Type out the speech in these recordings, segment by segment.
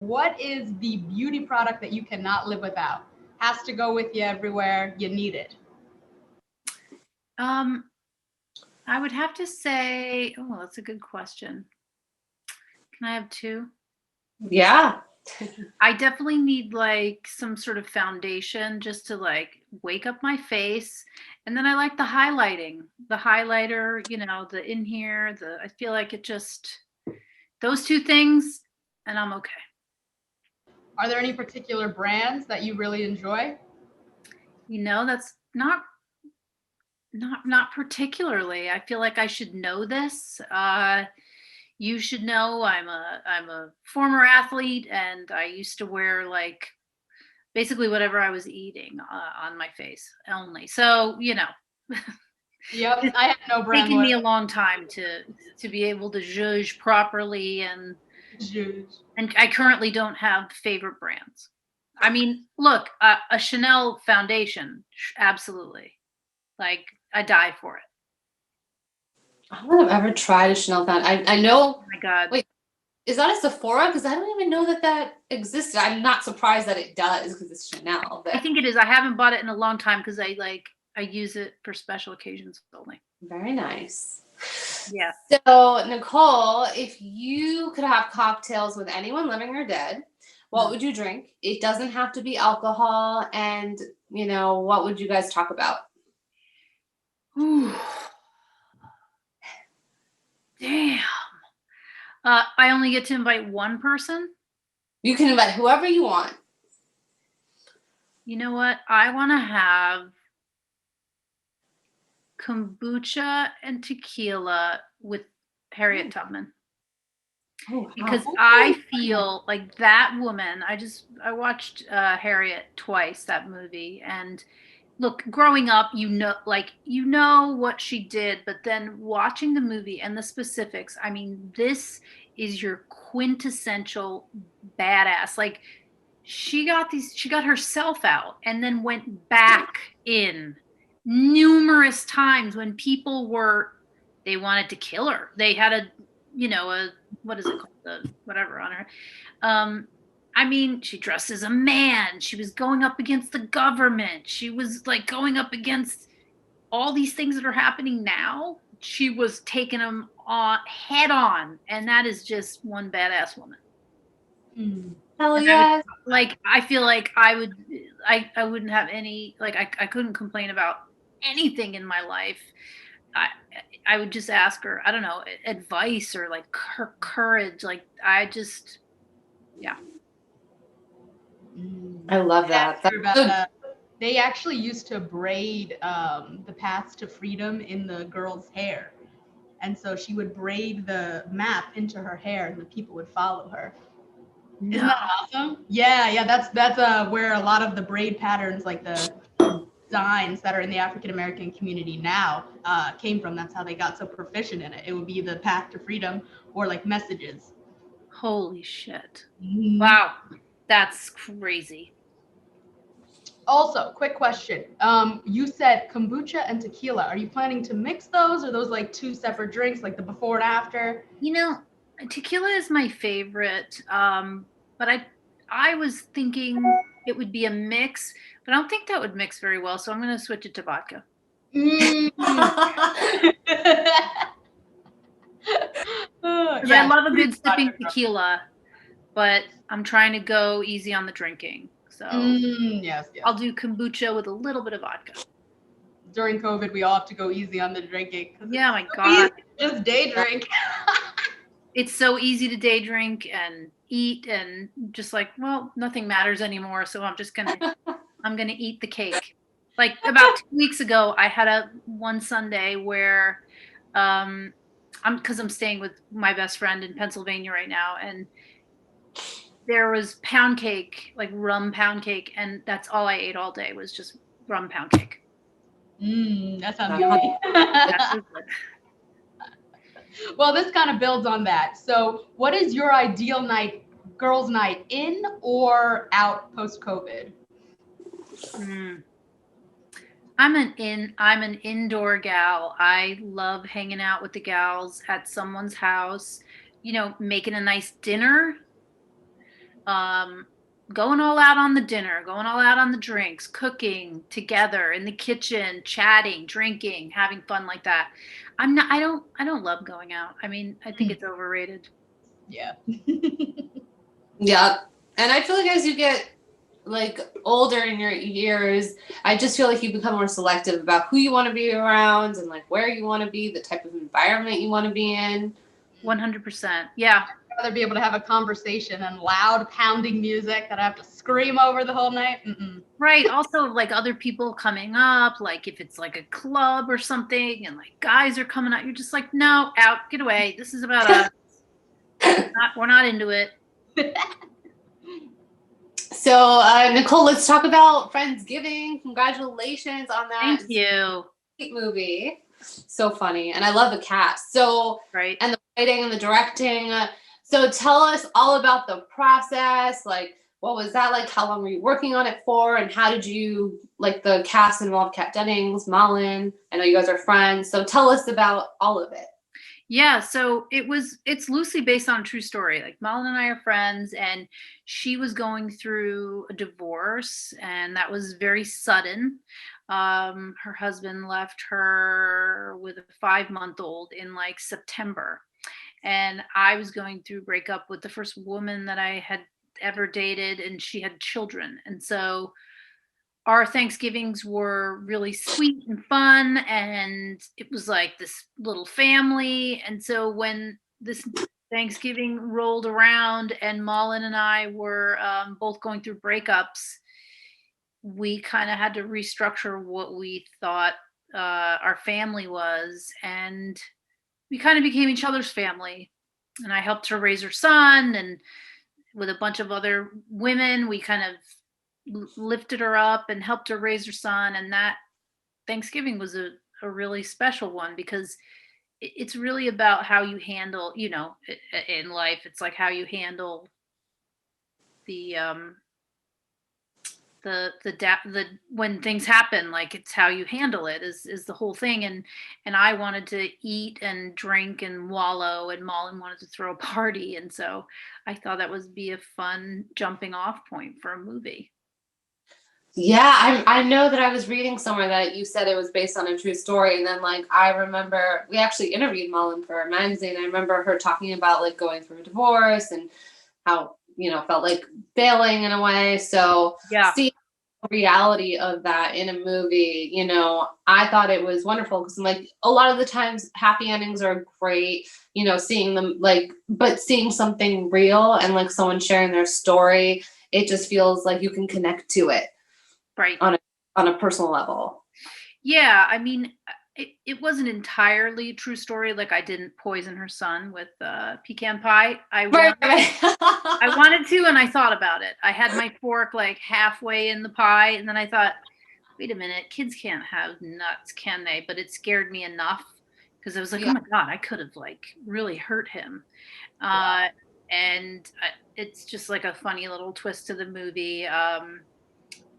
What is the beauty product that you cannot live without? Has to go with you everywhere. You need it. Um, I would have to say, oh, that's a good question. Can I have two? Yeah. I definitely need like some sort of foundation just to like wake up my face. And then I like the highlighting, the highlighter, the in here, I feel like it just, those two things, and I'm okay. Are there any particular brands that you really enjoy? That's not particularly. I feel like I should know this. You should know I'm a former athlete, and I used to wear like basically whatever I was eating on my face only. So Yep, I have no brand taken me loyalty. a long time to be able to judge properly, and I currently don't have favorite brands. I mean, look, a Chanel foundation, absolutely. Like, I die for it. I don't think I've ever tried a Chanel foundation. I know. Oh my God. Wait, is that a Sephora? Because I don't even know that existed. I'm not surprised that it does because it's Chanel. I think it is. I haven't bought it in a long time because I use it for special occasions only. Very nice. Yeah. So, Nicole, if you could have cocktails with anyone living or dead, what would you drink? It doesn't have to be alcohol. And, what would you guys talk about? Ooh. Damn. I only get to invite one person? You can invite whoever you want. You know what? I want to have kombucha and tequila with Harriet Tubman. Oh, wow. Because I feel like that woman, I watched Harriet twice, that movie, and look, growing up, what she did, but then watching the movie and the specifics, I mean, this is your quintessential badass. Like, she got herself out and then went back in numerous times when they wanted to kill her. They had a what is it called? The whatever on her. I mean, she dressed as a man. She was going up against the government. She was like going up against all these things that are happening now. She was taking them on head on, and that is just one badass woman. Hell yeah! I feel like I wouldn't have any, like, I couldn't complain about anything in my life. I would just ask her, I don't know, advice or like her courage. Like, yeah. I love that. They actually used to braid the paths to freedom in the girl's hair. And so she would braid the map into her hair and the people would follow her. No. Isn't that awesome? Yeah, that's where a lot of the braid patterns, like the designs that are in the African American community now, came from. That's how they got so proficient in it. It would be the path to freedom or like messages. Holy shit. Mm-hmm. Wow. That's crazy. Also, quick question. You said kombucha and tequila. Are you planning to mix those, or those like two separate drinks, like the before and after? Tequila is my favorite. But I was thinking it would be a mix, but I don't think that would mix very well. So I'm going to switch it to vodka. I love a good sipping tequila, but I'm trying to go easy on the drinking. So yes. I'll do kombucha with a little bit of vodka. During COVID, we all have to go easy on the drinking. Yeah, my God. Just day drink. It's so easy to day drink and eat, and just like, well, nothing matters anymore. So I'm gonna eat the cake. Like about 2 weeks ago, I had one Sunday where because I'm staying with my best friend in Pennsylvania right now, and there was pound cake, like rum pound cake, and that's all I ate all day was just rum pound cake. That sounds yummy. That's so good. Well, this kind of builds on that. So, what is your ideal night, girls' night, in or out post-COVID? I'm an indoor gal. I love hanging out with the gals at someone's house, making a nice dinner. going all out on the dinner, going all out on the drinks, cooking together in the kitchen, chatting, drinking, having fun like that. I don't love going out. I mean, I think it's overrated. Yeah. Yeah. And I feel like as you get like older in your years, I just feel like you become more selective about who you want to be around and like where you want to be, the type of environment you want to be in. 100%. Yeah. I'd rather be able to have a conversation and loud pounding music that I have to scream over the whole night. Right. Also, like other people coming up, like if it's like a club or something and like guys are coming out, you're just like, no, out, get away. This is about us. We're not into it. So, Nicole, let's talk about Friendsgiving. Congratulations on that. Thank you. Movie. So funny. And I love the cast. So, right. And the writing and the directing. So tell us all about the process. Like, what was that like? How long were you working on it for? And how did you, like the cast involved Kat Dennings, Malin? I know you guys are friends. So tell us about all of it. Yeah, so it's loosely based on a true story. Like Malin and I are friends, and she was going through a divorce, and that was very sudden. Her husband left her with a 5-month-old in like September. And I was going through breakup with the first woman that I had ever dated, and she had children. And so our Thanksgivings were really sweet and fun, and it was like this little family. And so when this Thanksgiving rolled around and Malin and I were both going through breakups, we kind of had to restructure what we thought our family was, and we kind of became each other's family. And I helped her raise her son, and with a bunch of other women, we kind of lifted her up and helped her raise her son. And that Thanksgiving was a really special one, because it's really about how you handle, in life, it's like how you handle the when things happen, like it's how you handle it is the whole thing. And I wanted to eat and drink and wallow, and Malin wanted to throw a party. And so I thought that would be a fun jumping off point for a movie. Yeah, I know that I was reading somewhere that you said it was based on a true story. And then like I remember we actually interviewed Malin for a magazine. I remember her talking about like going through a divorce and how, felt like failing in a way. So yeah, see the reality of that in a movie, I thought it was wonderful, because like a lot of the times happy endings are great, seeing them but seeing something real and like someone sharing their story, it just feels like you can connect to it. Right. On a personal level. Yeah, I mean, it wasn't entirely a true story. Like I didn't poison her son with pecan pie. I wanted to, and I thought about it. I had my fork like halfway in the pie, and then I thought, wait a minute, kids can't have nuts, can they? But it scared me enough, because I was like, oh my God, I could have like really hurt him. And it's just like a funny little twist to the movie.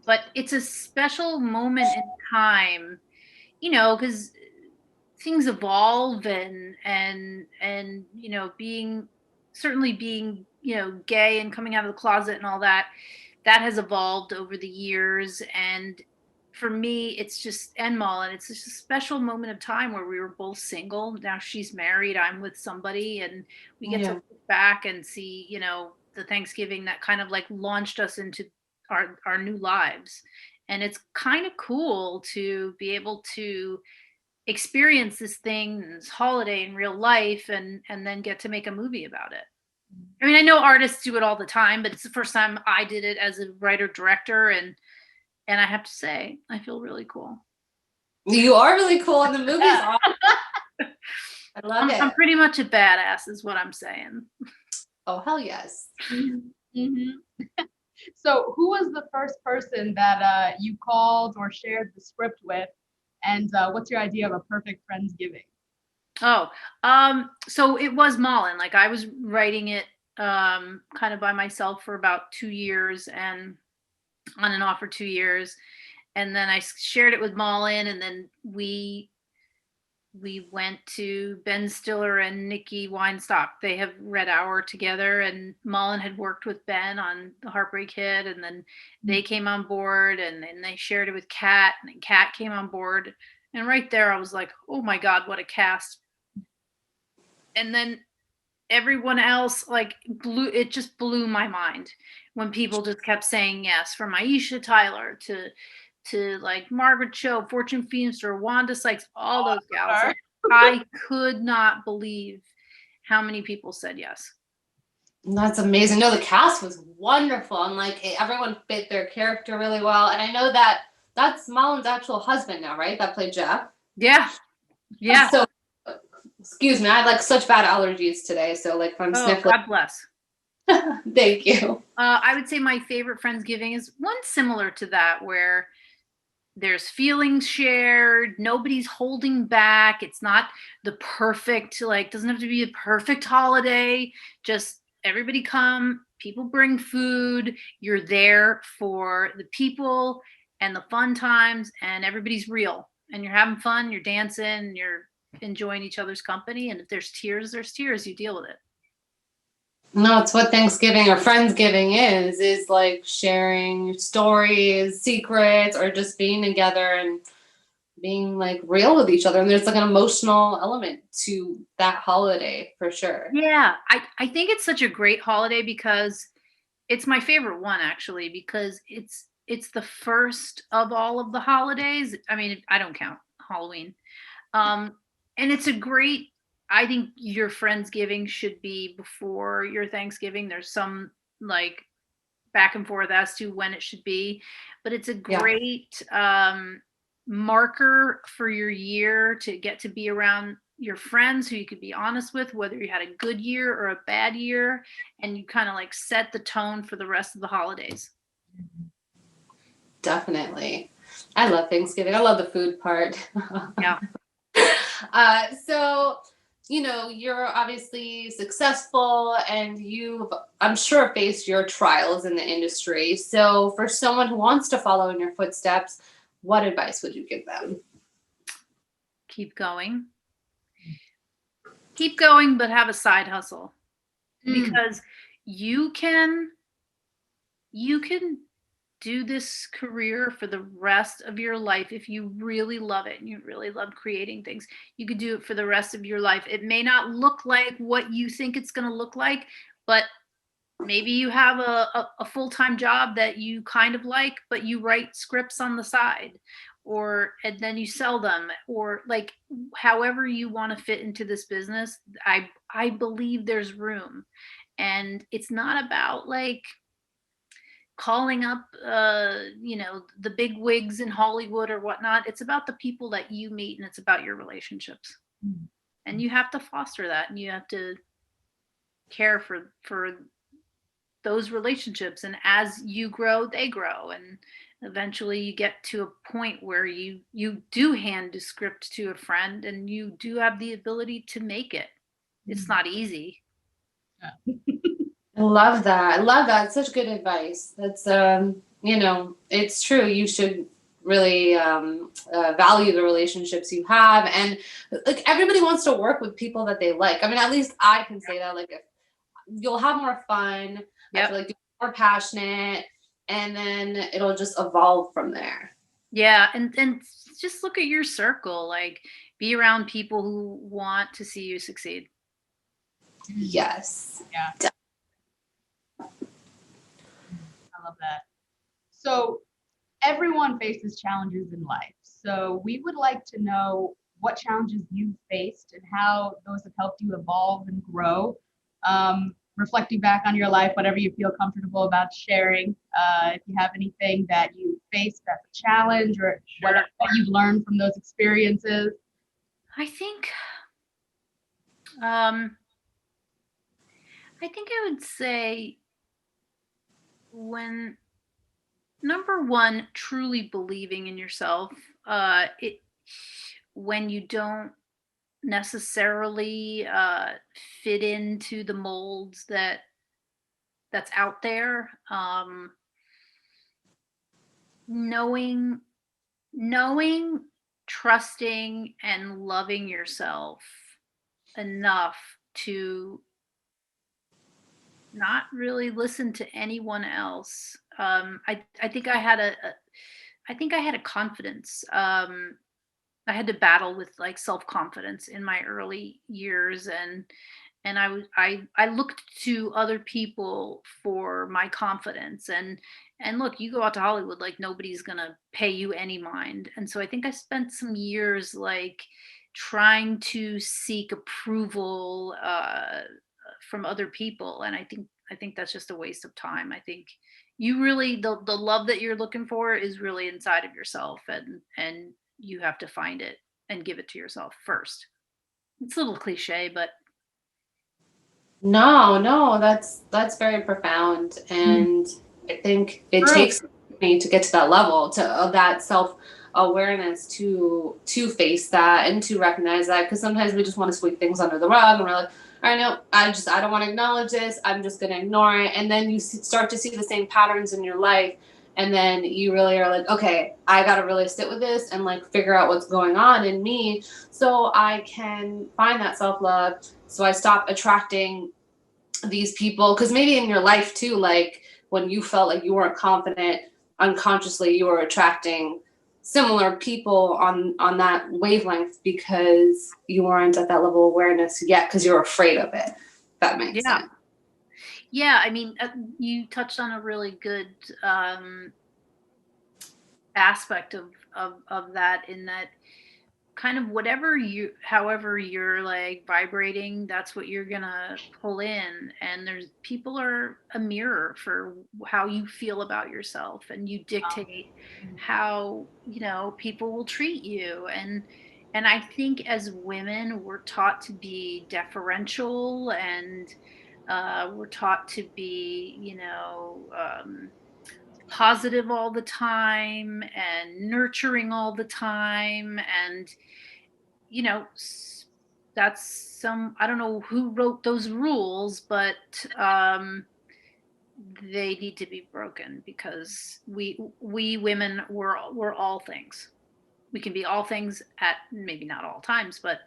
But it's a special moment in time, because things evolve, and being gay and coming out of the closet and all that has evolved over the years. And for me, it's just, and Malin, it's just a special moment of time where we were both single. Now she's married, I'm with somebody, and we get to look back and see, the Thanksgiving that kind of like launched us into our new lives. And it's kind of cool to be able to experience this thing, this holiday in real life, and then get to make a movie about it. I mean, I know artists do it all the time, but it's the first time I did it as a writer director, and I have to say, I feel really cool. You are really cool, and the movie's awesome. I love it. I'm pretty much a badass, is what I'm saying. Oh, hell yes. Mm-hmm. So who was the first person that you called or shared the script with? And what's your idea of a perfect Friendsgiving? So it was Malin. Like I was writing it kind of by myself for about 2 years, and on and off for 2 years. And then I shared it with Malin, and then we we went to Ben Stiller and Nikki Weinstock. They have read Hour together, and Mullen had worked with Ben on The Heartbreak Kid, and then they came on board, and then they shared it with Kat, and then Kat came on board. And right there, I was like, oh my God, what a cast. And then everyone else, like, it just blew my mind when people just kept saying yes, from Aisha Tyler to like Margaret Cho, Fortune Feimster, Wanda Sykes, all those gals. Like, I could not believe how many people said yes. That's amazing. No, the cast was wonderful, and like everyone fit their character really well. And I know that that's Mullen's actual husband now, right? That played Jeff. Yeah. So, excuse me, I have like such bad allergies today, so like if I'm sniffling. God bless. Thank you. I would say my favorite Friendsgiving is one similar to that, where there's feelings shared, nobody's holding back. It's not the perfect, like, doesn't have to be a perfect holiday. Just everybody come, people bring food, you're there for the people and the fun times, and everybody's real, and you're having fun, you're dancing, you're enjoying each other's company. And if there's tears, you deal with it. No, it's what Thanksgiving or Friendsgiving is like sharing stories, secrets, or just being together and being like real with each other. And there's like an emotional element to that holiday for sure. Yeah, I think it's such a great holiday because it's my favorite one, actually, because it's the first of all of the holidays. I mean, I don't count Halloween. And it's a great, I think your Friendsgiving should be before your Thanksgiving. There's some like back and forth as to when it should be, but it's a great marker for your year to get to be around your friends who you could be honest with, whether you had a good year or a bad year, and you kind of like set the tone for the rest of the holidays. Definitely. I love Thanksgiving. I love the food part. Yeah. So, you know, you're obviously successful and you've, I'm sure, faced your trials in the industry. So for someone who wants to follow in your footsteps, what advice would you give them? Keep going. Keep going, but have a side hustle. Because you can do this career for the rest of your life if you really love it and you really love creating things. You could do it for the rest of your life. It may not look like what you think it's going to look like, but maybe you have a full-time job that you kind of like, but you write scripts on the side, and then you sell them, or like however you want to fit into this business. I believe there's room, and it's not about like calling up the big wigs in Hollywood or whatnot. It's about the people that you meet, and it's about your relationships. And you have to foster that, and you have to care for those relationships. And as you grow, they grow, and eventually you get to a point where you do hand a script to a friend, and you do have the ability to make it. It's not easy. I love that. I love that. It's such good advice. That's, you know, it's true. You should really value the relationships you have. And like everybody wants to work with people that they like. I mean, at least I can say that, like, if you'll have more fun, I feel like you're more passionate, and then it'll just evolve from there. Yeah. And just look at your circle, like be around people who want to see you succeed. Yes. Yeah. I love that. So everyone faces challenges in life. So we would like to know what challenges you've faced and how those have helped you evolve and grow. Reflecting back on your life, whatever you feel comfortable about sharing. If you have anything that you faced that's a challenge, or what you've learned from those experiences. I think I would say, when number one, truly believing in yourself, when you don't necessarily fit into the molds that's out there, knowing trusting and loving yourself enough to not really listen to anyone else. I think I had I think I had a confidence. I had to battle with like self confidence in my early years, and I looked to other people for my confidence, and look, you go out to Hollywood, like nobody's gonna pay you any mind, and so I think I spent some years like trying to seek approval from other people, and I think that's just a waste of time. I think you really the love that you're looking for is really inside of yourself, and you have to find it and give it to yourself first. It's a little cliche, but No, no, that's very profound, and I think it True. takes me to get to that level, to of that self awareness, to face that and to recognize that, because sometimes we just want to sweep things under the rug, and we're like, all right, no, I don't want to acknowledge this. I'm just gonna ignore it, and then you start to see the same patterns in your life, and then you really are like, okay, I gotta really sit with this and like figure out what's going on in me, so I can find that self love, so I stop attracting these people. Because maybe in your life too, like when you felt like you weren't confident, unconsciously you were attracting similar people on that wavelength, because you weren't at that level of awareness yet, because you're afraid of it. That makes yeah. sense. Yeah, I mean, you touched on a really good aspect of that, in that kind of whatever you however you're like vibrating, that's what you're gonna pull in, and there's people are a mirror for how you feel about yourself, and you dictate how, you know, people will treat you, and I think as women we're taught to be deferential, and we're taught to be, you know, positive all the time and nurturing all the time, and you know, that's some, I don't know who wrote those rules, but they need to be broken, because we women, we're all things. We can be all things at maybe not all times, but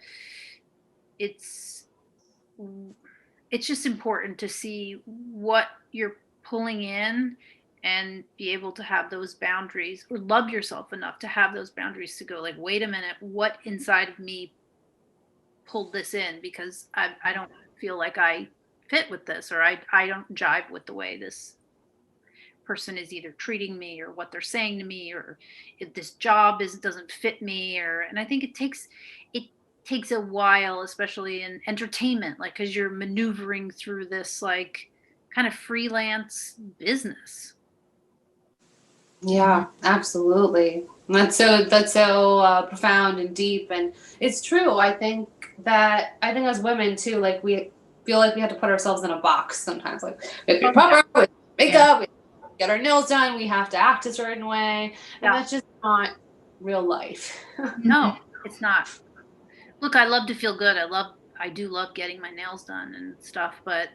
it's it's just important to see what you're pulling in, and be able to have those boundaries, or love yourself enough to have those boundaries to go like, wait a minute, what inside of me pulled this in, because I don't feel like I fit with this, or I don't jive with the way this person is either treating me, or what they're saying to me, or if this job doesn't fit me, or, and I think it takes a while, especially in entertainment, like because you're maneuvering through this like kind of freelance business. Yeah, absolutely. That's so profound and deep, and it's true. I think as women too, like we feel like we have to put ourselves in a box sometimes. Like we have to be proper with makeup, we get our nails done, we have to act a certain way, and that's just not real life. No, it's not. Look, I love to feel good. I do love getting my nails done and stuff, but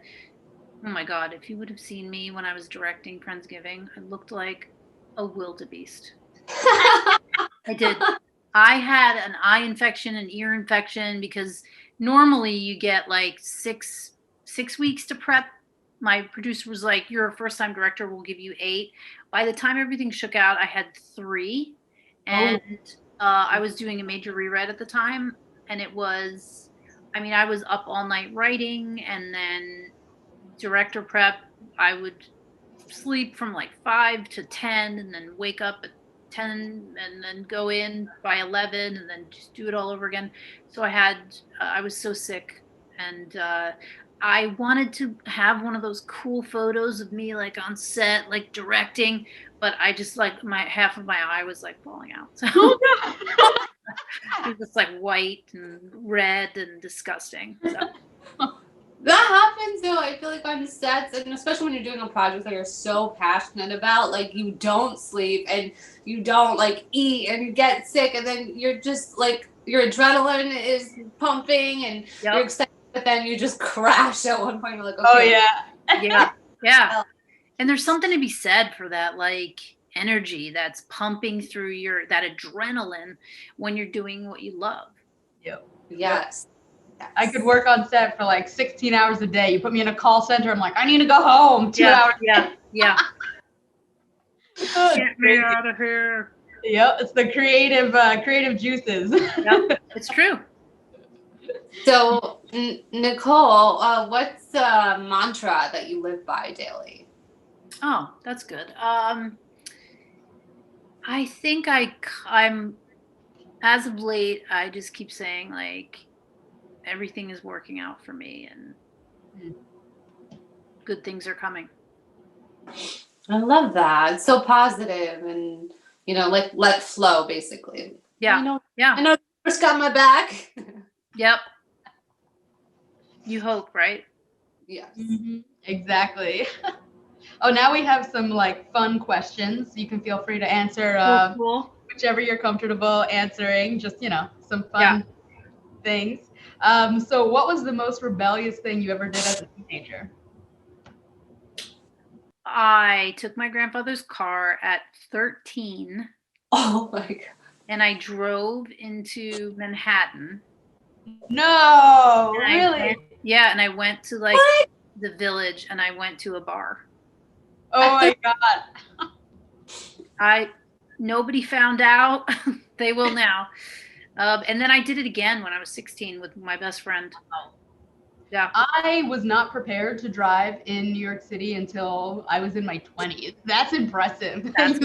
oh my God, if you would have seen me when I was directing Friendsgiving, I looked like a wildebeest. I did. I had an eye infection, an ear infection, because normally you get like six weeks to prep. My producer was like, "You're a first time director. We'll give you 8." By the time everything shook out, I had 3, and I was doing a major rewrite at the time, and it was, I mean, I was up all night writing, and then director prep. I would sleep from like 5 to 10, and then wake up at 10, and then go in by 11, and then just do it all over again. So I was so sick, and I wanted to have one of those cool photos of me like on set, like directing, but I just like my half of my eye was like falling out. So it was just like white and red and disgusting. So. That happens though. I feel like on sets, and especially when you're doing a project that you're so passionate about, like you don't sleep and you don't like eat and you get sick, and then you're just like your adrenaline is pumping and you're excited, but then you just crash at one point. You're like, okay, Oh yeah. Yeah. And there's something to be said for that. Like energy that's pumping through that adrenaline when you're doing what you love. Yep. Yes. I could work on set for like 16 hours a day. You put me in a call center, I'm like, I need to go home. 2 hours. Yeah. Oh, Get me out of here. Yep, it's the creative juices. Yep, it's true. So, Nicole, what's a mantra that you live by daily? Oh, that's good. I think I'm as of late, I just keep saying like everything is working out for me and good things are coming. I love that. It's so positive and, like let flow basically. Yeah. I know the universe got my back. Yep. You hope, right? Yes. Mm-hmm. Exactly. Oh, now we have some like fun questions. You can feel free to answer Cool. whichever you're comfortable answering. Just some fun things. So, what was the most rebellious thing you ever did as a teenager? I took my grandfather's car at 13. Oh my God. And I drove into Manhattan. No, really? And I went to like the Village and I went to a bar. Oh my God. Nobody found out. They will now. And then I did it again when I was 16 with my best friend. Yeah. I was not prepared to drive in New York City until I was in my 20s. That's impressive. That's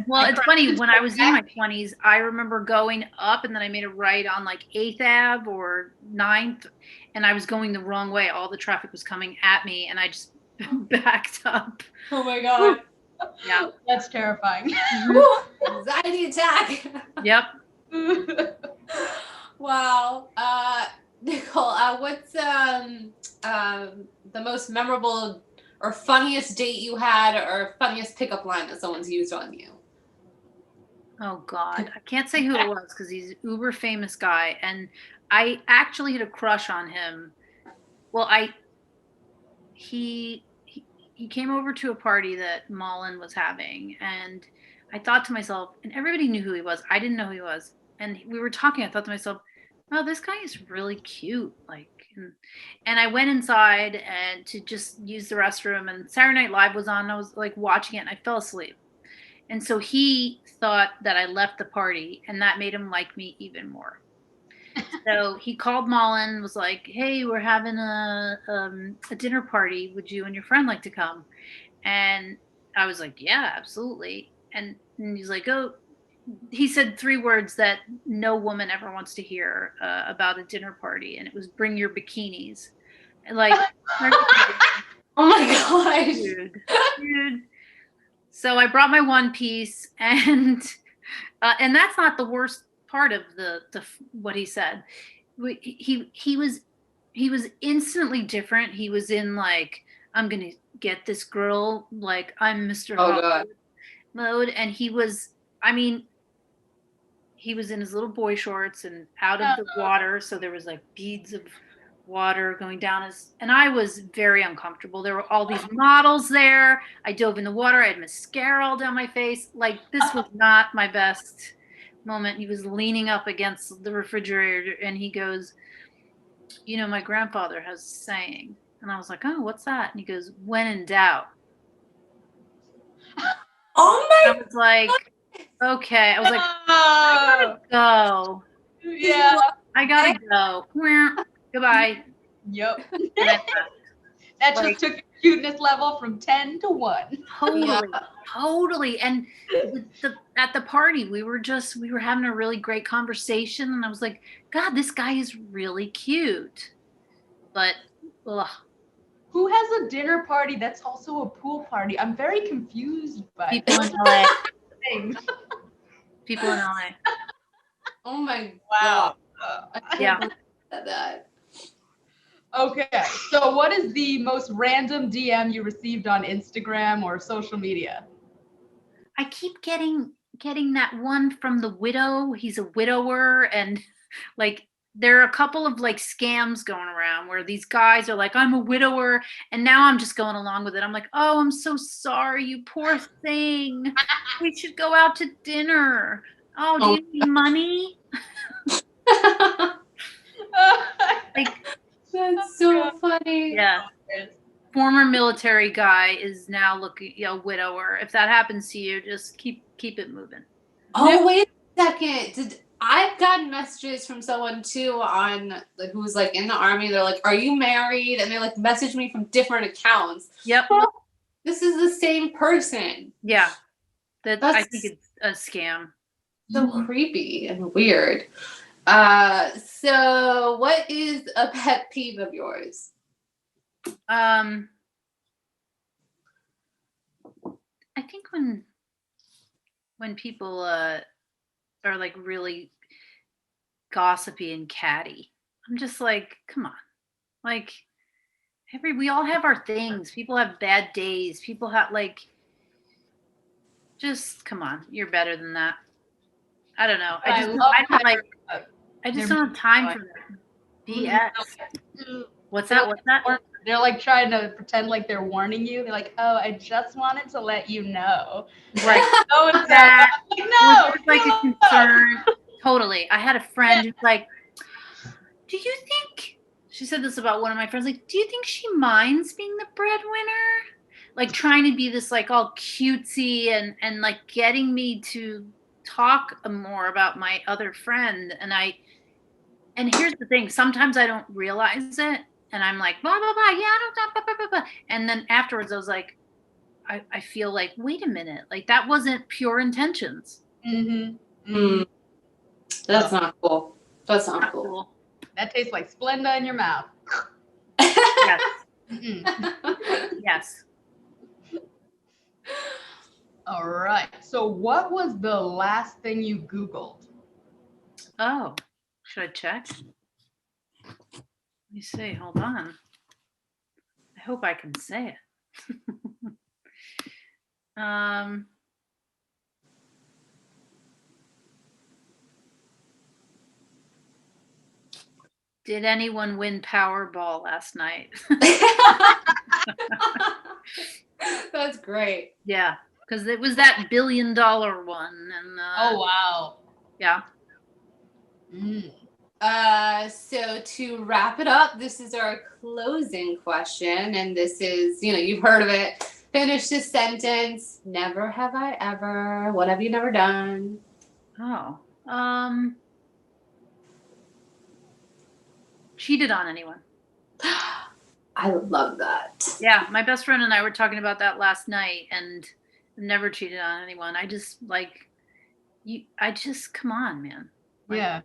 well, it's funny. When I was in my 20s, I remember going up and then I made a right on like 8th Ave or 9th, and I was going the wrong way. All the traffic was coming at me, and I just backed up. Oh my God. Yeah. That's terrifying. Anxiety attack. Yep. Wow. Nicole, what's the most memorable or funniest date you had or funniest pickup line that someone's used on you? Oh God, I can't say who it was because he's an uber famous guy, and I actually had a crush on him. Well, he came over to a party that Mullen was having, and I thought to myself, and everybody knew who he was. I didn't know who he was, and we were talking. I thought to myself, "Wow, this guy is really cute." And I went inside and to just use the restroom, and Saturday Night Live was on. And I was like watching it, and I fell asleep. And so he thought that I left the party, and that made him like me even more. So he called Mullen, was like, "Hey, we're having a dinner party. Would you and your friend like to come?" And I was like, "Yeah, absolutely." And he's like, "Oh," he said 3 words that no woman ever wants to hear about a dinner party, and it was "bring your bikinis." And like, oh my gosh, dude. So I brought my one piece, and that's not the worst part of the what he said. He was instantly different. He was in like, I'm gonna get this girl, like I'm Mr. Hollywood mode, and he was in his little boy shorts and out of the water, so there was like beads of water going down and I was very uncomfortable. There were all these models there. I dove in the water. I had mascara all down my face. Like, this was not my best moment. He was leaning up against the refrigerator and he goes, "My grandfather has a saying." And I was like, "Oh, what's that?" And he goes, "When in doubt." Oh my! I was like, okay. I was like, I gotta go. Yeah. I gotta go. Goodbye. Yep. That just took your cuteness level from 10 to 1. Totally. And at the party, we were having a really great conversation, and I was like, God, this guy is really cute. But who has a dinner party that's also a pool party? I'm very confused by people this. in LA. People in LA. Oh my wow. Yeah. That. Okay, so what is the most random DM you received on Instagram or social media? I keep getting that one from the widow. He's a widower, and like there are a couple of like scams going around where these guys are like, I'm a widower, and now I'm just going along with it. I'm like, oh, I'm so sorry, you poor thing. We should go out to dinner. Oh, do you need money? Like, That's so funny. yeah. Former military guy is now looking, widower. If that happens to you, just keep it moving. Oh, wait a second. I've gotten messages from someone too on who's like in the army. They're like, "Are you married?" And they like message me from different accounts. Yep. This is the same person. Yeah. I think it's a scam. So creepy and weird. So what is a pet peeve of yours? I think when people are like really gossipy and catty, I'm just like, come on. Like we all have our things. People have bad days. People have like, just come on. You're better than that. I don't know. I just don't have time for that BS. What's that? They're like trying to pretend like they're warning you. They're like, "Oh, I just wanted to let you know." Right. That like, no, like a concern. Totally. I had a friend who's like, do you think, she said this about one of my friends, like, do you think she minds being the breadwinner? Like trying to be this like all cutesy and like getting me to talk more about my other friend. And here's the thing, sometimes I don't realize it. And I'm like, blah, blah, blah, yeah, blah, blah, blah, blah. And then afterwards I was like, I feel like, wait a minute, like that wasn't pure intentions. Mm-hmm. Mm-hmm. That's not cool. That's not cool. That tastes like Splenda in your mouth. Yes. Yes. All right. So what was the last thing you Googled? Oh, should I check? Let me see. Hold on. I hope I can say it. Did anyone win Powerball last night? That's great. Yeah, because it was that $1 billion one. And oh wow. Yeah. So to wrap it up, this is our closing question, and this is, you've heard of it. Finish this sentence. Never have I ever. What have you never done? Oh. Cheated on anyone. I love that. Yeah, my best friend and I were talking about that last night, and I've never cheated on anyone. I just come on, man. Like,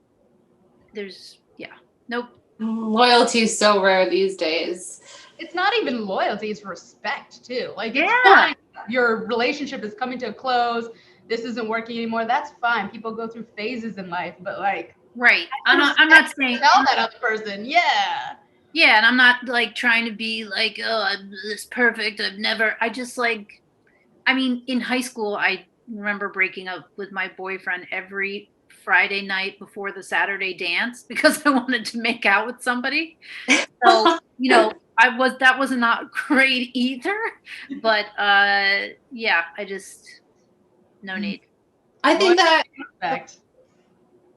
nope. Loyalty is so rare these days. It's not even loyalty, it's respect too. Like, yeah, it's fine. Your relationship is coming to a close. This isn't working anymore. That's fine. People go through phases in life, but like, right. I'm not saying tell that other person. Yeah. Yeah, and I'm not like trying to be like, oh, I'm this perfect. I just like, I mean, in high school, I remember breaking up with my boyfriend every Friday night before the Saturday dance because I wanted to make out with somebody. So, that was not great either, but yeah, I just, no need. I think that, respect.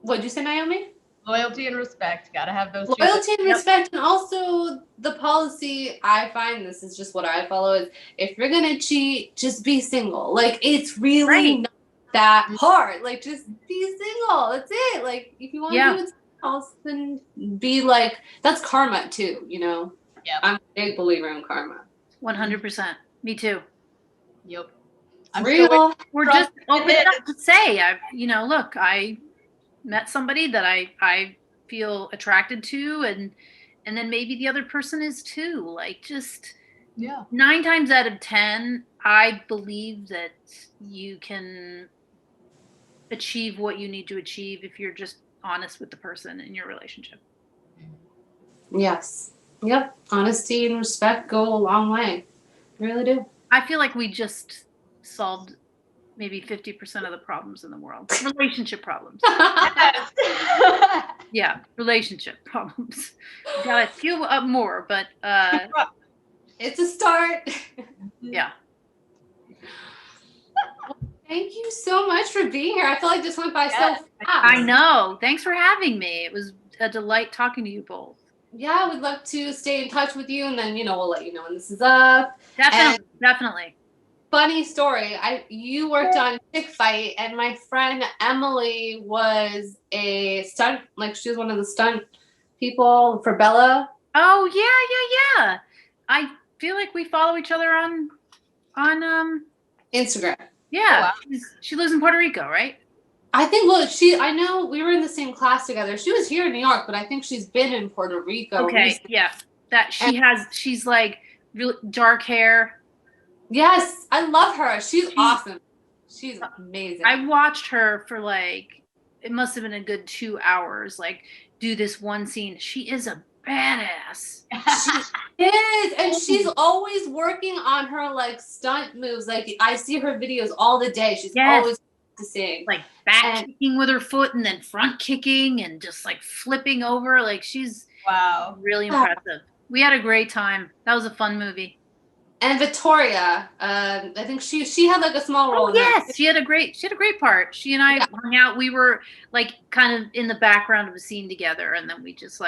What'd you say, Naomi? Loyalty and respect. Gotta have those. Loyalty and respect, and also the policy. I find, this is just what I follow, is if you're gonna cheat, just be single. Like, it's really not that hard. Like, just be single. That's it. Like, if you want to do it else, then be like, that's karma too. Yeah. I'm a big believer in karma. 100%. Me too. Yep. I'm real. We're just open enough to say, look, I met somebody that I feel attracted to, and then maybe the other person is too. Like, just 9 times out of 10, I believe that you can achieve what you need to achieve if you're just honest with the person in your relationship. Yes. Yep. Honesty and respect go a long way. They really do. I feel like we just solved maybe 50% of the problems in the world. Relationship problems. Yes. Yeah, relationship problems. Got a few more, but It's a start. yeah. Thank you so much for being here. I feel like this went by so fast. I know. Thanks for having me. It was a delight talking to you both. Yeah, we'd love to stay in touch with you, and then we'll let you know when this is up. Definitely. Funny story. You worked on Chick Fight, and my friend Emily was a stunt, like she was one of the stunt people for Bella. Oh yeah. I feel like we follow each other on Instagram. Yeah. Oh, wow. She lives in Puerto Rico, right? I think, I know we were in the same class together. She was here in New York, but I think she's been in Puerto Rico. Okay, recently. Yeah. She's like real dark hair. Yes, I love her. She's awesome. She's amazing. I watched her for it must have been a good 2 hours, do this one scene. She is a badass. She is, and she's always working on her stunt moves. I see her videos all the day. She's always practicing, back kicking with her foot and then front kicking and just flipping over. She's really impressive. We had a great time. That was a fun movie. And Victoria, I think she had a small role. Oh yes, she had a great part. She and I hung out. We were kind of in the background of a scene together, and then we just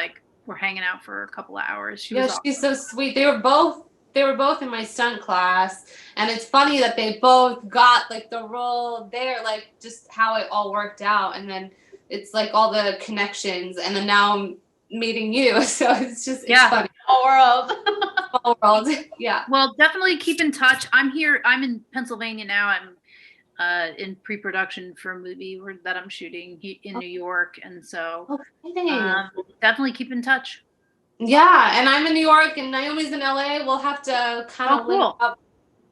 were hanging out for a couple of hours. She was awesome. She's so sweet. They were both in my stunt class, and it's funny that they both got the role there, just how it all worked out, and then it's all the connections, and then now I'm meeting you, so it's funny. All world. Yeah. Well, definitely keep in touch. I'm in Pennsylvania now. I'm in pre-production for a movie that I'm shooting in New York, and so definitely keep in touch. Yeah, and I'm in New York, and Naomi's in LA. We'll have to kind of link up.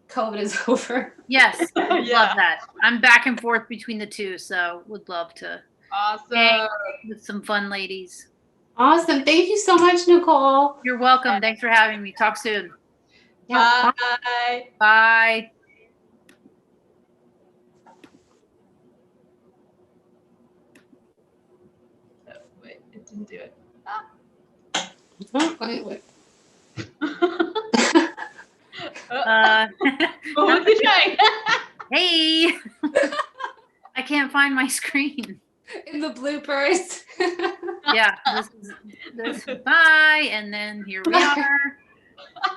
COVID is over. Yes, love that. I'm back and forth between the two, so would love to. Awesome. With some fun ladies. Awesome. Thank you so much, Nicole. You're welcome. Thanks for having me. Talk soon. Yeah, bye. Bye. Oh, wait, it didn't do it. Oh, wait. What was you trying? Hey. I can't find my screen. In the bloopers. Yeah, this bye, and then here we are.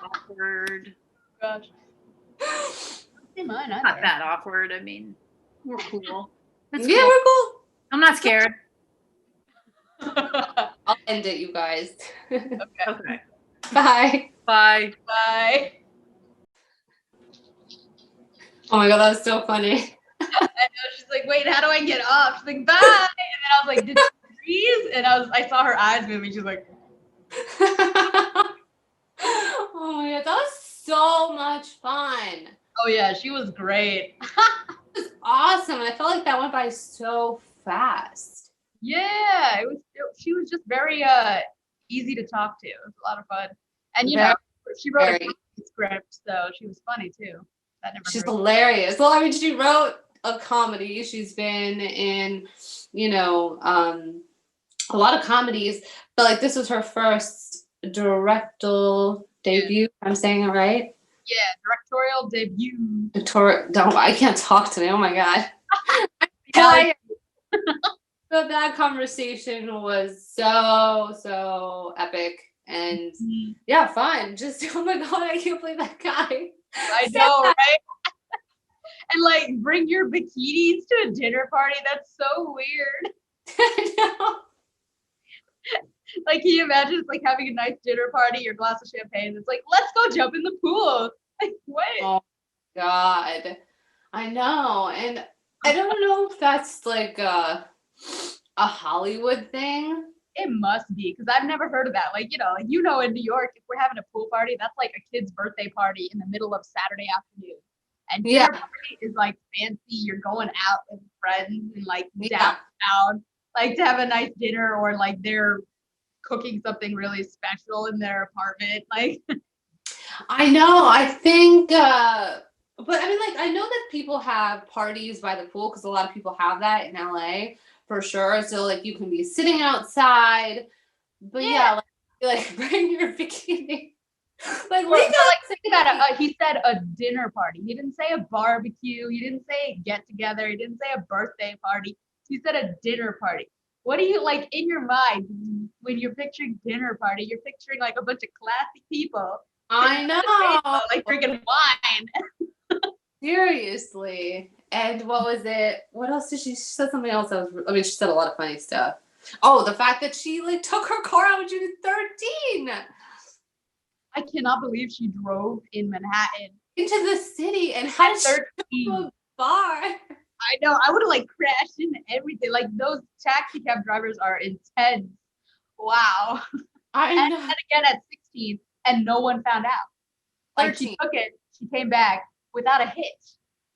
Awkward. Gosh. Not that awkward. I mean, we're cool. We're cool. I'm not scared. I'll end it, you guys. Okay. Bye. Bye. Bye. Oh my god, that was so funny. I know, she's like, wait, how do I get off? She's like, bye. And then I was like, did she freeze? And I saw her eyes moving. She's like, oh my god, that was so much fun. Oh yeah, she was great. It was awesome. And I felt like that went by so fast. Yeah, she was just very easy to talk to. It was a lot of fun. And she wrote a script, so she was funny too. She's hilarious. Well, I mean, she wrote a comedy. She's been in, a lot of comedies, but this was her first directorial debut. I'm saying it right? Yeah, directorial debut. I can't talk today. Oh my god. So that conversation was so epic and fun. Just oh my god, I can't believe that guy. I know, right? And bring your bikinis to a dinner party. That's so weird. I know. Can you imagine it's having a nice dinner party, your glass of champagne. It's let's go jump in the pool. What? Oh god. I know. And I don't know if that's a Hollywood thing. It must be, because I've never heard of that. In New York, if we're having a pool party, that's a kid's birthday party in the middle of Saturday afternoon. And dinner party is fancy. You're going out with friends and downtown, to have a nice dinner, or they're cooking something really special in their apartment. I know. I think But I mean, like, I know that people have parties by the pool because a lot of people have that in LA for sure. So like, you can be sitting outside, but yeah, like bring your bikini. Like, Or like he said a dinner party. He didn't say a barbecue. He didn't say get together. He didn't say a birthday party. He said a dinner party. What do you like in your mind when you're picturing dinner party? You're picturing like a bunch of classy people. I know. Like drinking wine. Seriously. And what was it? What else did she said something else that was, I mean, she said a lot of funny stuff. Oh, the fact that she like took her car out when she was 13. I cannot believe she drove in Manhattan Into the city and had at 13. to a bar. I know. I would have like crashed into everything. Like those taxi cab drivers are intense. Wow. I know. And again at 16, and no one found out. Like 13. she took it, she came back without a hitch.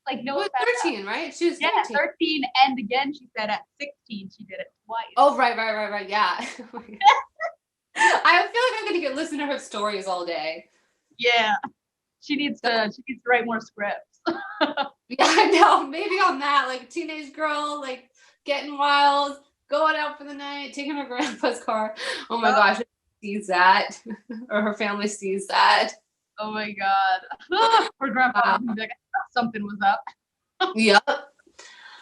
Like no one found 13, out. right? She was 13. Yeah, 13, and again she said at 16 she did it twice. Oh, right. Yeah. I feel like I'm gonna listen to her stories all day. Yeah. She needs to write more scripts. Yeah, I know. Maybe on that, like teenage girl, like getting wild, going out for the night, taking her grandpa's car. Oh my gosh, sees that, or her family sees that. Oh my god. Her grandpa was like, something was up. Yep.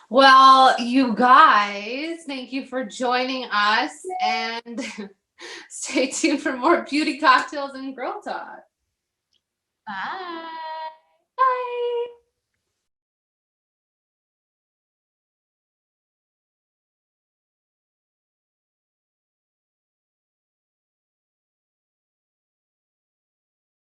Well, you guys, thank you for joining us, and stay tuned for more beauty cocktails and girl talk. Bye.